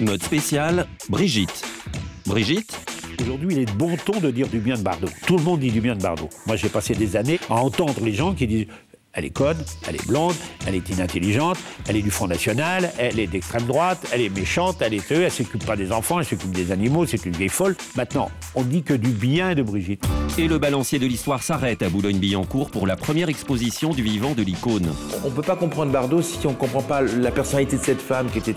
Mode spécial, Brigitte. Brigitte, aujourd'hui, il est de bon ton de dire du bien de Bardot. Tout le monde dit du bien de Bardot. Moi, j'ai passé des années à entendre les gens qui disent « elle est conne, elle est blonde, elle est inintelligente, elle est du Front National, elle est d'extrême droite, elle est méchante, elle s'occupe pas des enfants, elle s'occupe des animaux, c'est une vieille folle ». Maintenant, on dit que du bien de Brigitte. et le balancier de l'histoire s'arrête à Boulogne-Billancourt pour la première exposition du vivant de l'icône. On ne peut pas comprendre Bardot si on ne comprend pas la personnalité de cette femme qui était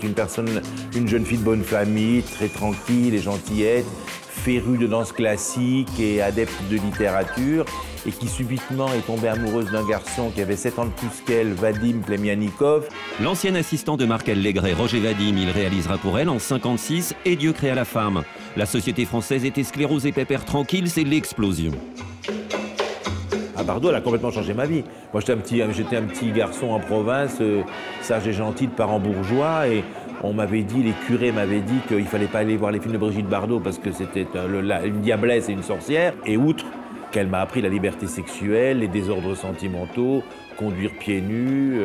une jeune fille de bonne famille, très tranquille et gentillette, férue de danse classique et adepte de littérature, et qui subitement est tombée amoureuse d'un garçon qui avait 7 ans de plus qu'elle, Vadim Plemianikov. L'ancien assistant de Marc Allégret, Roger Vadim, il réalisera pour elle en 1956 « Et Dieu créa la femme ». La société française était sclérosée pépère tranquille, c'est l'explosion. Bardot, elle a complètement changé ma vie. Moi, j'étais un petit garçon en province, sage et gentil, de parents bourgeois, et on m'avait dit, les curés m'avaient dit qu'il ne fallait pas aller voir les films de Brigitte Bardot parce que c'était une diablesse et une sorcière. Et outre qu'elle m'a appris la liberté sexuelle, les désordres sentimentaux, conduire pieds nus,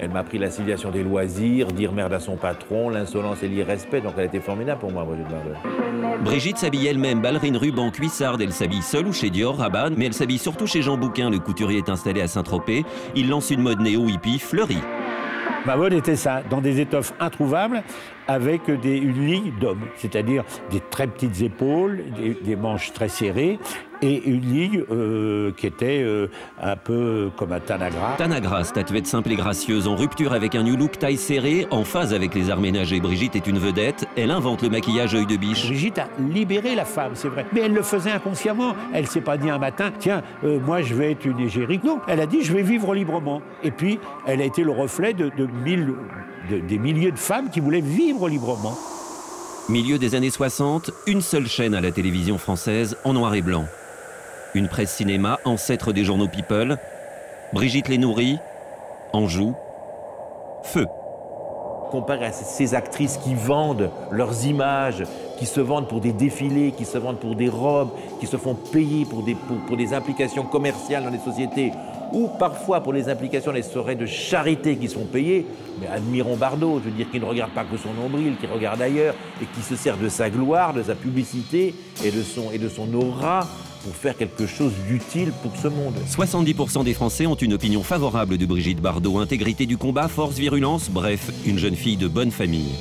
elle m'a appris la civilisation des loisirs, dire merde à son patron, l'insolence et l'irrespect. Donc elle était formidable pour moi, Brigitte Bardot. Brigitte s'habille elle-même, ballerine ruban, cuissarde. Elle s'habille seule ou chez Dior, Rabanne, mais elle s'habille surtout chez Jean Bouquin. Le couturier est installé à Saint-Tropez. Il lance une mode néo-hippie fleurie. Ma mode était ça, dans des étoffes introuvables, avec une ligne d'homme, c'est-à-dire des très petites épaules, des manches très serrées, et une ligne qui était un peu comme un Tanagra. Tanagra, statuette simple et gracieuse, en rupture avec un new look taille serrée, en phase avec les arts ménagers. Brigitte est une vedette, elle invente le maquillage œil de biche. Brigitte a libéré la femme, c'est vrai, mais elle le faisait inconsciemment. Elle ne s'est pas dit un matin, tiens, moi je vais être une égérie. Non, elle a dit, je vais vivre librement. Et puis, elle a été le reflet des milliers de femmes qui voulaient vivre librement. Milieu des années 60, une seule chaîne à la télévision française, en noir et blanc. Une presse cinéma, ancêtre des journaux People. Brigitte les nourrit, en joue, feu. Comparé à ces actrices qui vendent leurs images, qui se vendent pour des défilés, qui se vendent pour des robes, qui se font payer pour des implications commerciales dans les sociétés, ou parfois pour les implications, les soirées de charité qui sont payées, mais admirons Bardot, je veux dire, qui ne regarde pas que son nombril, qui regarde ailleurs, et qui se sert de sa gloire, de sa publicité et de son aura pour faire quelque chose d'utile pour ce monde. 70% des Français ont une opinion favorable de Brigitte Bardot. Intégrité du combat, force, virulence, bref, une jeune fille de bonne famille.